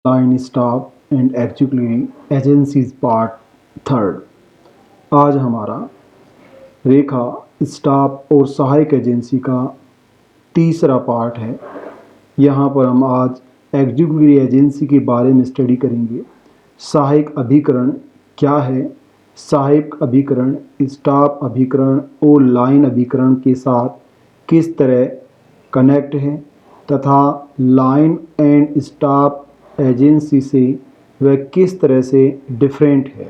Line staff and executive agencies part third. आज हमारा रेखा staff और सहायक एजेंसी का तीसरा पार्ट है। यहाँ पर हम आज एग्जीक्यूटिव एजेंसी के बारे में स्टडी करेंगे। सहायक अभिकरण क्या है, सहायक अभिकरण स्टाफ अभिकरण और लाइन अभिकरण के साथ किस तरह कनेक्ट है तथा लाइन एंड स्टाफ एजेंसी से वह किस तरह से डिफरेंट है।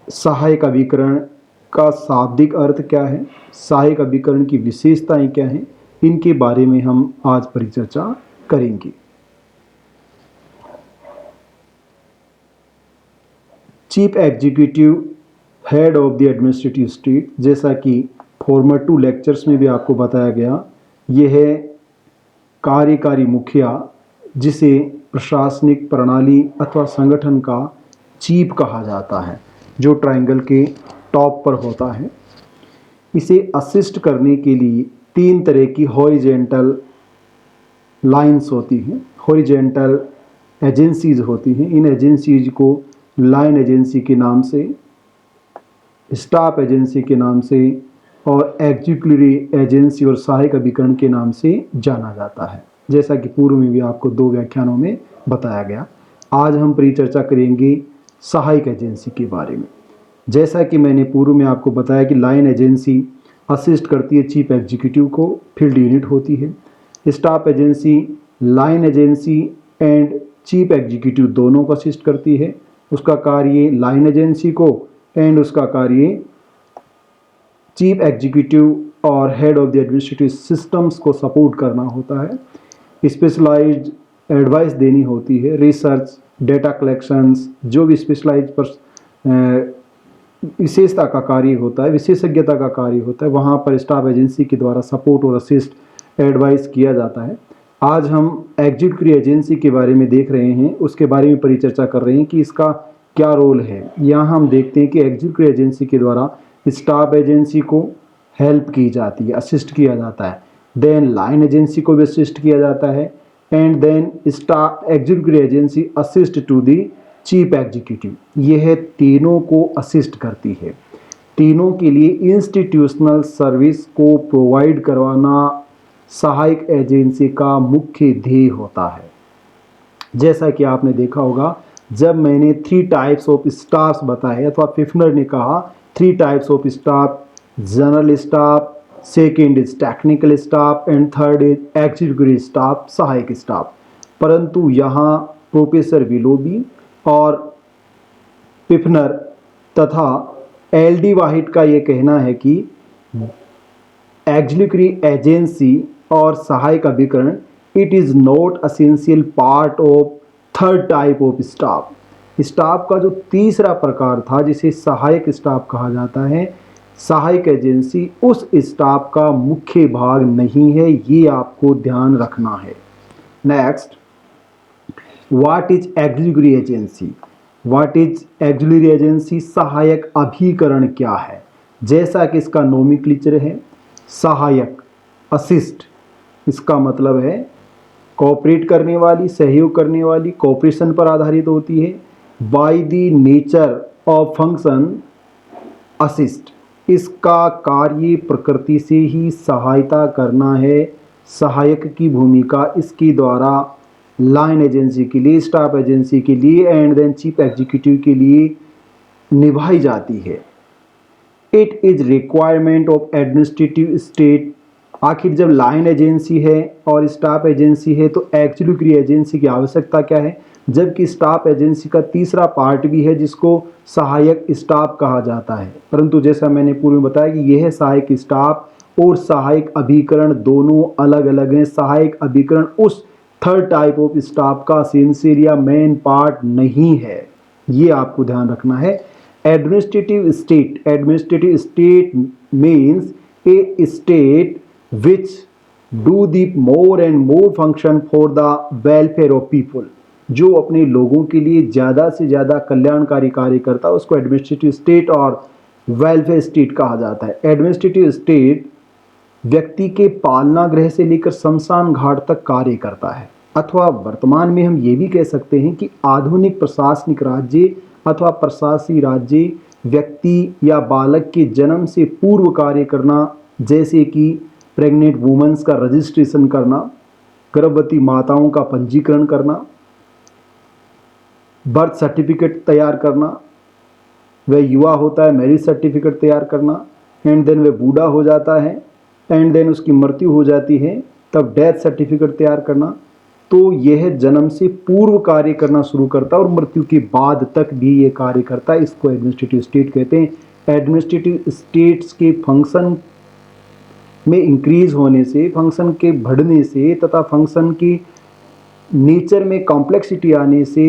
सहायक अभिकरण का शाब्दिक अर्थ क्या है, सहायक अभिकरण की विशेषताएं क्या हैं, इनके बारे में हम आज परिचर्चा करेंगे। Chief executive head of the administrative state, जैसा कि फॉर्मर 2 लेक्चर्स में भी आपको बताया गया, यह है कार्यकारी मुखिया जिसे प्रशासनिक प्रणाली अथवा संगठन का चीफ कहा जाता है, जो ट्रायंगल के टॉप पर होता है। इसे असिस्ट करने के लिए 3 तरह की हॉरिजेंटल लाइंस होती हैं, हॉरिजेंटल एजेंसीज होती हैं। इन एजेंसीज को लाइन एजेंसी के नाम से, स्टाफ एजेंसी के नाम से और एग्जीक्यूटिव एजेंसी और सहायक अभिकरण के नाम से जाना जाता है, जैसा कि पूर्व में भी आपको 2 व्याख्यानों में बताया गया। आज हम परिचर्चा करेंगे सहायक एजेंसी के बारे में। जैसा कि मैंने पूर्व में आपको बताया कि लाइन एजेंसी असिस्ट करती है चीफ एग्जीक्यूटिव को, फील्ड यूनिट होती है। Staff agency line agency and chief executive दोनों को असिस्ट करती है। उसका कार्य लाइन एजेंसी को एंड उसका कार्य चीफ एग्जीक्यूटिव और head of the administrative systems को सपोर्ट करना होता है। स्पेशलाइज्ड एडवाइस देनी होती है, रिसर्च, डेटा कलेक्शंस, जो भी स्पेशलाइज पर विशेषता का कार्य होता है, विशेषज्ञता का कार्य होता है, वहाँ पर स्टाफ एजेंसी के द्वारा सपोर्ट और असिस्ट एडवाइस किया जाता है। आज हम एग्जीक्यूटिव एजेंसी के बारे में देख रहे हैं, उसके बारे में परिचर्चा कर रहे हैं कि इसका क्या रोल है। यहाँ हम देखते हैं कि एग्जीक्यूटिव एजेंसी के द्वारा स्टाफ एजेंसी को हेल्प की जाती है, असिस्ट किया जाता है। देन लाइन एजेंसी को भी असिस्ट किया जाता है and then staff executive agency assist to the chief executive. यह तीनों को असिस्ट करती है। तीनों के लिए इंस्टीट्यूशनल सर्विस को प्रोवाइड करवाना सहायक एजेंसी का मुख्य ध्येय होता है। जैसा कि आपने देखा होगा, जब मैंने 3 टाइप्स ऑफ स्टाफ बताए अथवा फिफ्नर ने कहा 3 types of staff, general staff, second is technical staff and third is executive staff, सहायक स्टाफ। परंतु यहाँ प्रोफेसर विलोबी और पिफनर तथा एल.डी. वाहिड का ये कहना है कि एग्जीक्यूटिव एजेंसी और सहायक अभिकरण it is not essential part of third type of staff. Staff का जो तीसरा प्रकार था जिसे सहायक स्टाफ कहा जाता है, सहायक एजेंसी उस स्टाफ का मुख्य भाग नहीं है, ये आपको ध्यान रखना है। Next, what is executive agency? What is executive agency? सहायक अभिकरण क्या है? जैसा कि इसका नोमेनक्लेचर है, सहायक असिस्ट, इसका मतलब है कोऑपरेट करने वाली, सहयोग करने वाली, कोऑपरेशन पर आधारित होती है। By the nature of function assist, इसका कार्य प्रकृति से ही सहायता करना है। सहायक की भूमिका इसके द्वारा लाइन एजेंसी के लिए, स्टाफ एजेंसी के लिए एंड देन चीफ एग्जीक्यूटिव के लिए निभाई जाती है। It is requirement of administrative state. आखिर जब लाइन एजेंसी है और स्टाफ एजेंसी है तो एग्जीक्यूटिव एजेंसी की आवश्यकता क्या है? जबकि स्टाफ एजेंसी का तीसरा पार्ट भी है जिसको सहायक स्टाफ कहा जाता है। परंतु जैसा मैंने पूर्व में बताया कि यह सहायक स्टाफ और सहायक अभिकरण दोनों अलग अलग हैं। सहायक अभिकरण उस थर्ड टाइप ऑफ स्टाफ का एसेंशियल या मेन पार्ट नहीं है, ये आपको ध्यान रखना है। Administrative state means A state which do the more and more function for the welfare of people, जो अपने लोगों के लिए ज़्यादा से ज़्यादा कल्याणकारी कार्य करता है, उसको एडमिनिस्ट्रेटिव स्टेट और वेलफेयर स्टेट कहा जाता है। एडमिनिस्ट्रेटिव स्टेट व्यक्ति के पालना गृह से लेकर शमशान घाट तक कार्य करता है। अथवा वर्तमान में हम ये भी कह सकते हैं कि आधुनिक प्रशासनिक राज्य अथवा प्रशासकीय राज्य व्यक्ति या बालक के जन्म से पूर्व कार्य करना, जैसे कि प्रेग्नेंट वुमेन्स का रजिस्ट्रेशन करना, गर्भवती माताओं का पंजीकरण करना, बर्थ सर्टिफिकेट तैयार करना, वह युवा होता है मैरिज सर्टिफिकेट तैयार करना, एंड देन वह बूढ़ा हो जाता है, एंड देन उसकी मृत्यु हो जाती है, तब डेथ सर्टिफिकेट तैयार करना। तो यह जन्म से पूर्व कार्य करना शुरू करता है और मृत्यु के बाद तक भी ये कार्य करता है। इसको एडमिनिस्ट्रेटिव स्टेट कहते हैं। एडमिनिस्ट्रेटिव स्टेट्स के फंक्शन में इंक्रीज होने से, फंक्शन के बढ़ने से तथा फंक्शन की नेचर में कॉम्प्लेक्सिटी आने से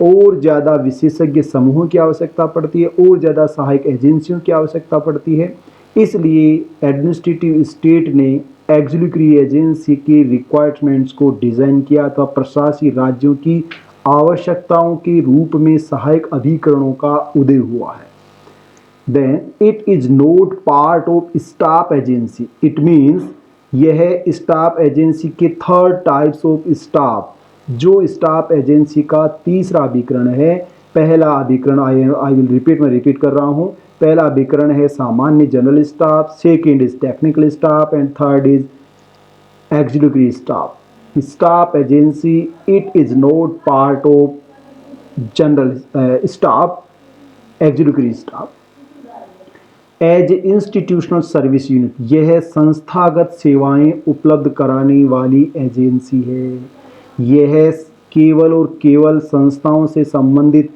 और ज़्यादा विशेषज्ञ समूहों की आवश्यकता पड़ती है, और ज़्यादा सहायक एजेंसियों की आवश्यकता पड़ती है। इसलिए एडमिनिस्ट्रेटिव स्टेट ने एक्जिक्यूटिव एजेंसी के रिक्वायरमेंट्स को डिज़ाइन किया अथवा प्रशासकीय राज्यों की आवश्यकताओं के रूप में सहायक अभिकरणों का उदय हुआ है। Then it is not part of staff agency. It means यह स्टाफ एजेंसी के थर्ड टाइप्स ऑफ स्टाफ, जो स्टाफ एजेंसी का तीसरा अभिकरण है। पहला अभिकरण आई विल रिपीट, मैं रिपीट कर रहा हूँ। पहला अभिकरण है सामान्य general staff, second is technical staff and third is executive staff. Staff agency it is not part of general staff, executive staff. As institutional service unit, यह संस्थागत सेवाएं उपलब्ध कराने वाली एजेंसी है। यह केवल और केवल संस्थाओं से संबंधित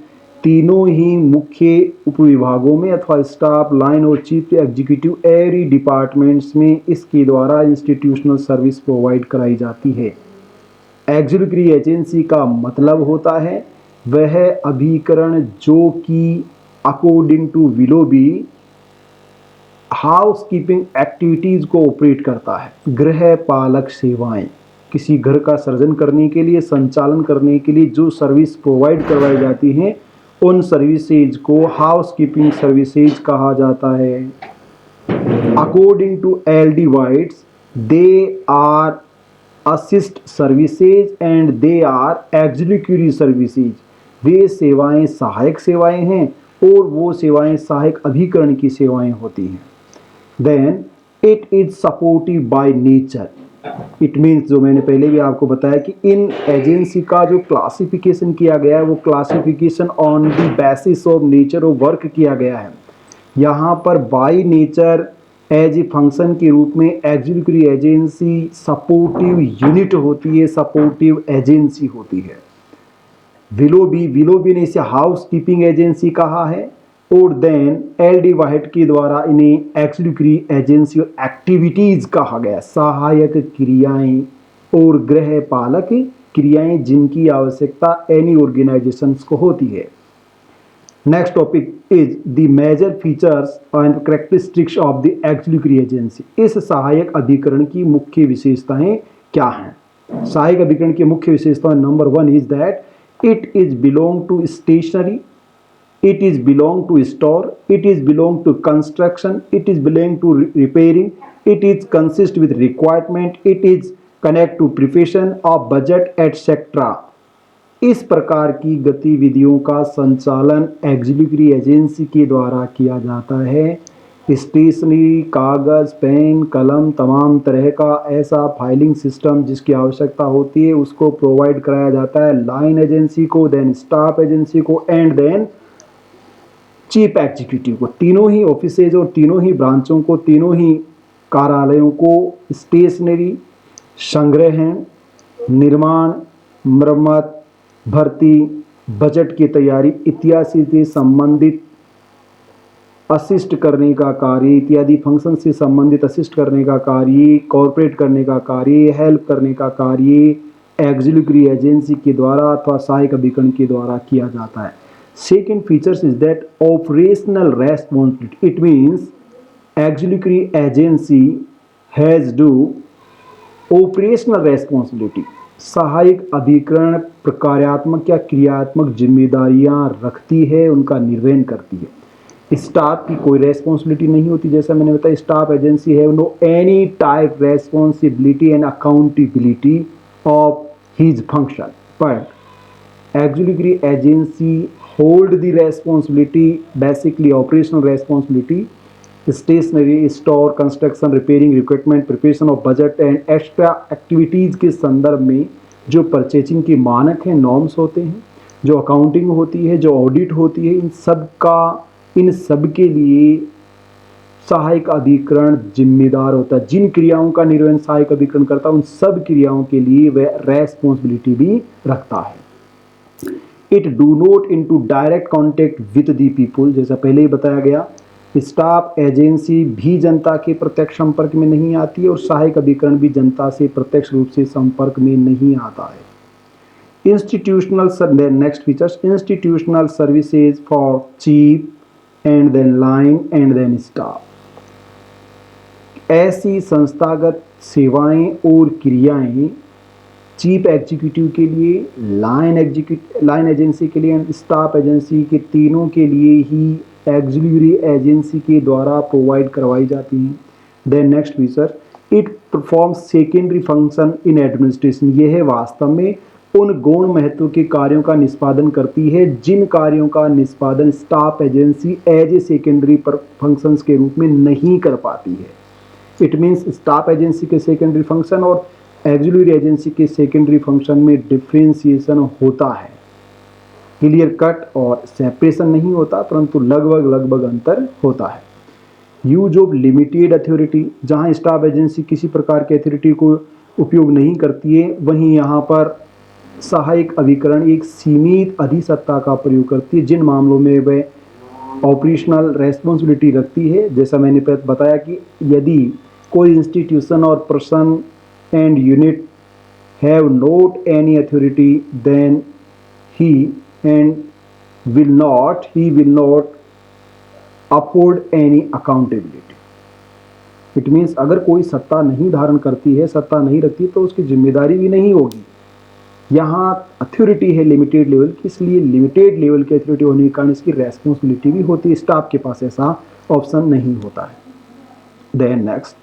तीनों ही मुख्य उपविभागों में अथवा स्टाफ लाइन और चीफ एग्जीक्यूटिव एवरी डिपार्टमेंट्स में इसके द्वारा इंस्टीट्यूशनल सर्विस प्रोवाइड कराई जाती है। एग्जीक्यूटिव एजेंसी का मतलब होता है वह अभिकरण जो कि according to Willoughby house keeping activities को ऑपरेट करता है। गृह पालक सेवाएं, किसी घर का सर्जन करने के लिए, संचालन करने के लिए जो सर्विस प्रोवाइड करवाई जाती हैं, उन सर्विसेज को हाउस कीपिंग सर्विसेज कहा जाता है। According to L D. White's, they are assist services and they are executive services. वे सेवाएं सहायक सेवाएं हैं और वो सेवाएं सहायक अभिकरण की सेवाएं होती हैं। Then it is supportive by nature. It means, जो मैंने पहले भी आपको बताया कि इन एजेंसी का जो क्लासिफिकेशन किया गया है वो classification on the basis of nature of work किया गया है। यहाँ पर by nature as a function के रूप में एग्जीक्यूटिव एजेंसी सपोर्टिव यूनिट होती है, सपोर्टिव एजेंसी होती है। विलोबी ने इसे हाउस कीपिंग एजेंसी कहा है और देन एल.डी. वाइट के द्वारा इन्हें एग्जीक्यूटिव एजेंसी और एक्टिविटीज कहा गया, सहायक क्रियाएं और गृह पालक क्रियाएं जिनकी आवश्यकता एनी ऑर्गेनाइजेशंस को होती है। Next topic is the major features and characteristics of the executive agency. इस सहायक अभिकरण की मुख्य विशेषताएं क्या हैं? सहायक अभिकरण की मुख्य विशेषताएं, number 1 is that it is belong to stationary, it is belong to store, it is belong to construction, it is belong to repairing, it is consist with requirement, it is connect to preparation of budget etc. इस प्रकार की गतिविधियों का संचालन executive agency के द्वारा किया जाता है। स्टेशनरी, कागज़, पेन, कलम, तमाम तरह का ऐसा फाइलिंग सिस्टम जिसकी आवश्यकता होती है उसको प्रोवाइड कराया जाता है लाइन एजेंसी को, देन स्टाफ एजेंसी को एंड देन चीफ एग्जीक्यूटिव को। तीनों ही ऑफिसेज और तीनों ही ब्रांचों को, तीनों ही कार्यालयों को स्टेशनरी, संग्रहण, निर्माण, मरम्मत, भर्ती, बजट की तैयारी इत्यादि से संबंधित असिस्ट करने का कार्य, इत्यादि फंक्शन से संबंधित असिस्ट करने का कार्य, कॉर्पोरेट करने का कार्य, हेल्प करने का कार्य एग्जीक्यूटिव एजेंसी के द्वारा अथवा सहायक अभिकरण के द्वारा किया जाता है। Second features is that operational responsibility. It means executive agency has do operational responsibility. सहायक अभिकरण प्रकार्यात्मक या क्रियात्मक जिम्मेदारियां रखती है, उनका निर्वहन करती है। स्टाफ की कोई रेस्पॉन्सिबिलिटी नहीं होती, जैसा मैंने बताया स्टाफ एजेंसी है no any type responsibility and accountability of his function, but auxiliary agency hold the responsibility, basically operational responsibility, stationery, store, construction, repairing equipment, preparation of budget and extra activities के संदर्भ में जो purchasing के मानक हैं, norms होते हैं, जो अकाउंटिंग होती है, जो ऑडिट होती है, इन सब के लिए सहायक अभिकरण जिम्मेदार होता है। जिन क्रियाओं का निर्वहन सहायक अभिकरण करता है उन सब क्रियाओं के लिए वह रेस्पॉन्सिबिलिटी भी रखता है। It do not into direct contact with the people, जैसा पहले ही बताया गया, स्टाफ एजेंसी भी जनता के प्रत्यक्ष संपर्क में नहीं आती है और सहायक अभिकरण भी जनता से प्रत्यक्ष रूप से संपर्क में नहीं आता है। Institutional, next features, institutional services for chief and then line and then staff. ऐसी संस्थागत सेवाएं और क्रियाएं चीफ एग्जीक्यूटिव के लिए, लाइन एजेंसी के लिए एंड स्टाफ एजेंसी के तीनों के लिए ही एक्सिलरी एजेंसी के द्वारा प्रोवाइड करवाई जाती हैं। Then next feature, it performs secondary function in administration. यह है वास्तव में उन गौण महत्व के कार्यों का निष्पादन करती है जिन कार्यों का निष्पादन staff agency as a secondary functions के रूप में नहीं कर पाती है। इट मीन्स स्टाफ एजेंसी के सेकेंडरी फंक्शन और एक्सिलरी एजेंसी के सेकेंडरी फंक्शन में डिफ्रेंसिएशन होता है। क्लियर कट और सेपरेशन नहीं होता, परंतु लगभग अंतर होता है। यूज ऑफ लिमिटेड अथॉरिटी, जहां स्टाफ एजेंसी किसी प्रकार की अथॉरिटी को उपयोग नहीं करती है, वहीं यहाँ पर सहायक अभिकरण एक सीमित अधिसत्ता का प्रयोग करती है जिन मामलों में वह ऑपरेशनल रेस्पॉन्सिबिलिटी रखती है। जैसा मैंने बताया कि यदि कोई इंस्टीट्यूशन और person and unit have not any authority then he will not afford any accountability. It means अगर कोई सत्ता नहीं धारण करती है, सत्ता नहीं रखती, तो उसकी जिम्मेदारी भी नहीं होगी। यहाँ अथॉरिटी है लिमिटेड लेवल की, इसलिए लिमिटेड लेवल की अथॉरिटी होने के कारण इसकी रेस्पॉन्सिबिलिटी भी होती है। स्टाफ के पास ऐसा ऑप्शन नहीं होता है। Then next,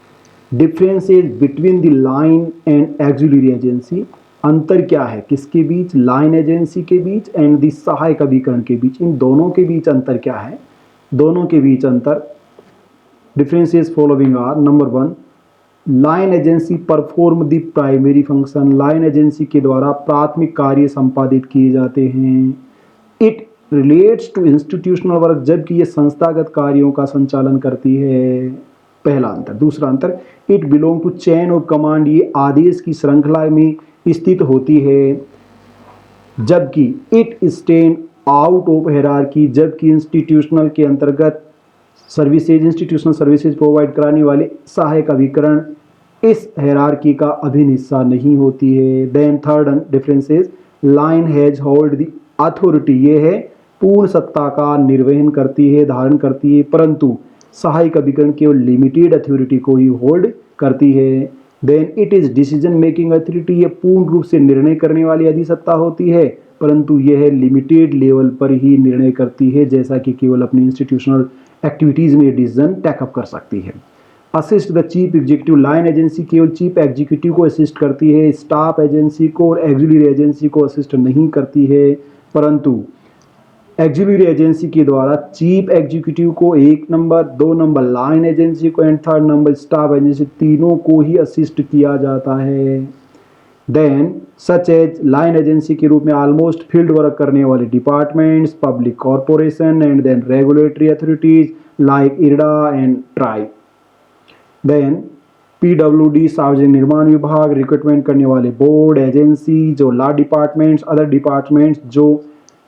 differences between the line and auxiliary agency. अंतर क्या है किसके बीच? लाइन एजेंसी के बीच एंड द सहायक अभिकरण के बीच। इन दोनों के बीच अंतर क्या है? दोनों के बीच अंतर, differences following are, number 1, line agency perform the primary function. लाइन एजेंसी के द्वारा प्राथमिक कार्य संपादित किए जाते हैं। It relates to institutional work, जबकि ये संस्थागत कार्यों का संचालन करती है। पहला अंतर। दूसरा अंतर, it belong to chain of command, ये आदेश की श्रृंखला में स्थित होती है, जबकि it stand out of hierarchy, जबकि इंस्टीट्यूशनल के अंतर्गत इंस्टीट्यूशनल सर्विसेज प्रोवाइड कराने वाले सहायक अभिकरण इस हायरार्की का अभिन्न हिस्सा नहीं होती है। Then third differences, line has hold the authority, ये है पूर्ण सत्ता का निर्वहन करती है, धारण करती है, परंतु सहायक अभिकरण केवल लिमिटेड अथॉरिटी को ही होल्ड करती है। Then it is decision making authority, ये पूर्ण रूप से निर्णय करने वाली अधिसत्ता होती है, परंतु यह लिमिटेड लेवल पर ही निर्णय करती है, जैसा कि केवल अपनी इंस्टीट्यूशनल एक्टिविटीज में डिसीजन टेकअप कर सकती है। Assist the chief executive, line agency केवल चीफ एग्जीक्यूटिव को असिस्ट करती है, स्टाफ एजेंसी को और एक्सिलरी एजेंसी को असिस्ट नहीं करती है, परंतु एक्सिलरी एजेंसी के द्वारा चीफ एग्जीक्यूटिव को 1 नंबर, 2 नंबर लाइन एजेंसी को and 3rd number staff agency, तीनों को ही असिस्ट किया जाता है। Then such as line agency के रूप में ऑलमोस्ट फील्ड वर्क करने वाले departments, public corporation and then regulatory authorities like IRDA and TRAI. Then PWD सार्वजनिक निर्माण विभाग, रिक्रूटमेंट करने वाले बोर्ड, एजेंसी, जो लॉ डिपार्टमेंट्स, अदर डिपार्टमेंट्स जो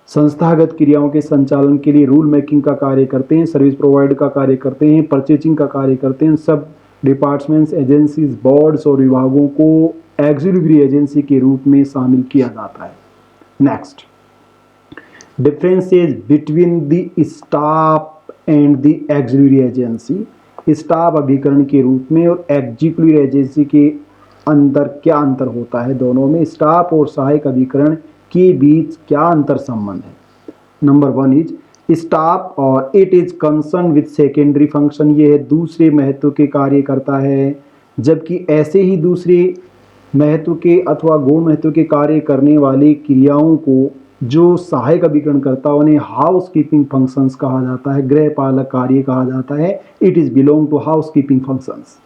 संस्थागत क्रियाओं के संचालन के लिए रूल मेकिंग का कार्य करते हैं, सर्विस प्रोवाइड का कार्य करते हैं, परचेजिंग का कार्य करते हैं, सब डिपार्टमेंट्स, एजेंसीज, बोर्ड्स और विभागों को एक्सिलरी एजेंसी के रूप में शामिल किया जाता है। Next, differences between the staff and the axillary agency. Staff अभिकरण के रूप में और एक्सिलरी एजेंसी के अंदर क्या अंतर होता है? दोनों में स्टाफ और सहायक अभिकरण के बीच क्या अंतर संबंध है? नंबर 1 इज स्टाफ और it is concern with secondary function, ये है दूसरे महत्व के कार्य करता है, जबकि ऐसे ही दूसरे महत्व के अथवा गौण महत्व के कार्य करने वाली क्रियाओं को जो सहायक अभिकरण करता है उन्हें हाउस कीपिंग फंक्शंस कहा जाता है, गृहपालक कार्य कहा जाता है। It is belong to housekeeping functions.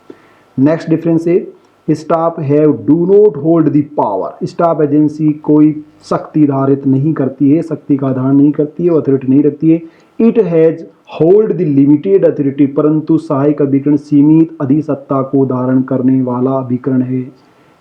Next difference है staff have do not hold the power. Staff agency कोई शक्ति धारित नहीं करती है, शक्ति का धारण नहीं करती है, अथॉरिटी नहीं रखती है। It has hold the limited authority, परंतु सहायक अभिकरण सीमित अधिसत्ता को धारण करने वाला अभिकरण है।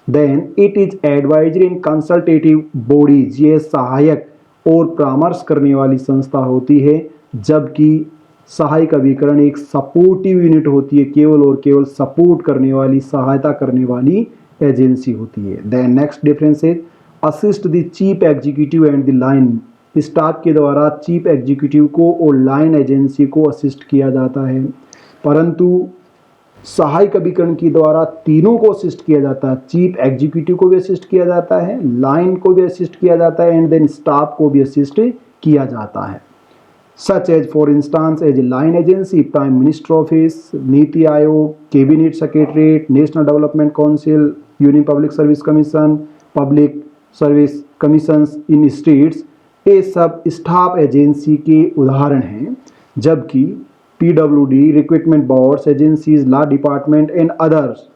Then it is advisory in consultative bodies, ये सहायक और परामर्श करने वाली संस्था होती है, जबकि सहायक अभिकरण एक सपोर्टिव यूनिट होती है, केवल और केवल सपोर्ट करने वाली, सहायता करने वाली एजेंसी होती है। देन नेक्स्ट डिफरेंस है assist the chief executive and the line. Staff के द्वारा चीफ एग्जीक्यूटिव को और लाइन एजेंसी को असिस्ट किया जाता है, परंतु सहायक अभिकरण के द्वारा तीनों को असिस्ट किया जाता है। चीफ एग्जीक्यूटिव को भी असिस्ट किया जाता है, लाइन को भी असिस्ट किया जाता है, एंड देन स्टाफ को भी असिस्ट किया जाता है। Such as for instance as a line agency prime minister office, Niti Aayog, cabinet secretariat, national development council, union public service commission, public service commissions in states, ये सब स्टाफ एजेंसी के उदाहरण हैं। जबकि PWD, recruitment boards, agencies, law department and others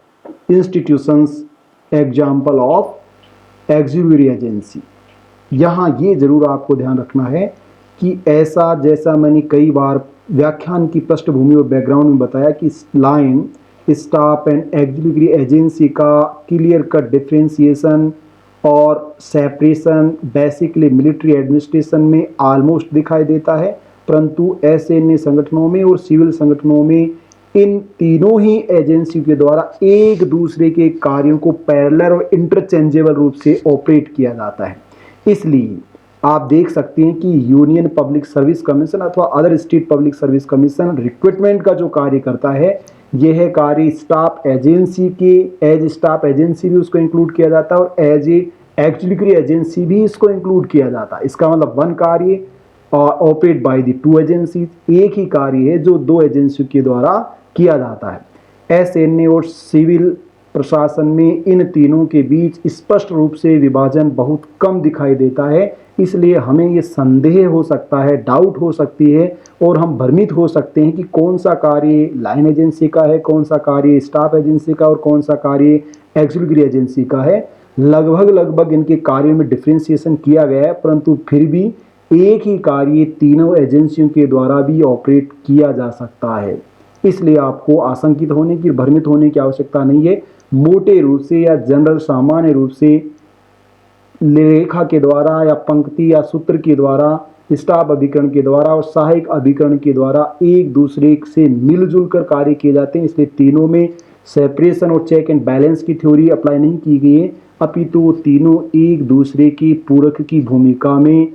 institutions example of executive agency. यहाँ ये जरूर आपको ध्यान रखना है कि ऐसा जैसा मैंने कई बार व्याख्यान की पृष्ठभूमि और बैकग्राउंड में बताया कि line, staff and executive agency का क्लियर कट डिफरेंशिएशन और सेपरेशन बेसिकली मिलिट्री एडमिनिस्ट्रेशन में ऑलमोस्ट दिखाई देता है, परंतु ऐसे अन्य संगठनों में और सिविल संगठनों में इन तीनों ही एजेंसी के द्वारा एक दूसरे के कार्यों को पैरेलल और इंटरचेंजेबल रूप से ऑपरेट किया जाता है। इसलिए आप देख सकते हैं कि यूनियन पब्लिक सर्विस कमीशन अथवा other state public service commission recruitment का जो कार्य करता है, यह कार्य स्टाफ एजेंसी के एज स्टाफ एजेंसी भी उसको इंक्लूड किया जाता है और एज ए एग्जीक्यूटिव एजेंसी भी इसको इंक्लूड किया जाता है। इसका मतलब वन कार्य operate by the two agency, एक ही कार्य है जो दो एजेंसियों के द्वारा किया जाता है। एसएनए और सिविल प्रशासन में इन तीनों के बीच स्पष्ट रूप से विभाजन बहुत कम दिखाई देता है, इसलिए हमें ये संदेह हो सकता है, डाउट हो सकती है और हम भ्रमित हो सकते हैं कि कौन सा कार्य लाइन एजेंसी का है, कौन सा कार्य स्टाफ एजेंसी का और कौन सा कार्य एग्जीक्यूटिव एजेंसी का है। लगभग इनके कार्यों में डिफ्रेंसिएशन किया गया है, परंतु फिर भी एक ही कार्य तीनों एजेंसियों के द्वारा भी ऑपरेट किया जा सकता है। इसलिए आपको आशंकित होने की, भ्रमित होने की आवश्यकता नहीं है। मोटे रूप से या जनरल सामान्य रूप से रेखा के द्वारा या पंक्ति या सूत्र के द्वारा, स्टाफ अभिकरण के द्वारा और सहायक अभिकरण के द्वारा एक दूसरे से मिलजुल कर कार्य किए जाते हैं। इसलिए तीनों में सेपरेशन और चेक एंड बैलेंस की थ्योरी अप्लाई नहीं की गई है, अपितु वो तीनों एक दूसरे की पूरक की भूमिका में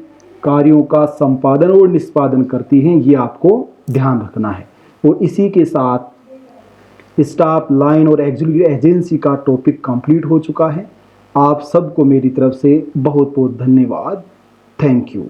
कार्यों का संपादन और निष्पादन करती हैं। ये आपको ध्यान रखना है। और इसी के साथ स्टाफ, लाइन और एग्जीक्यूटिव एजेंसी का टॉपिक कंप्लीट हो चुका है। आप सबको मेरी तरफ से बहुत बहुत धन्यवाद। Thank you.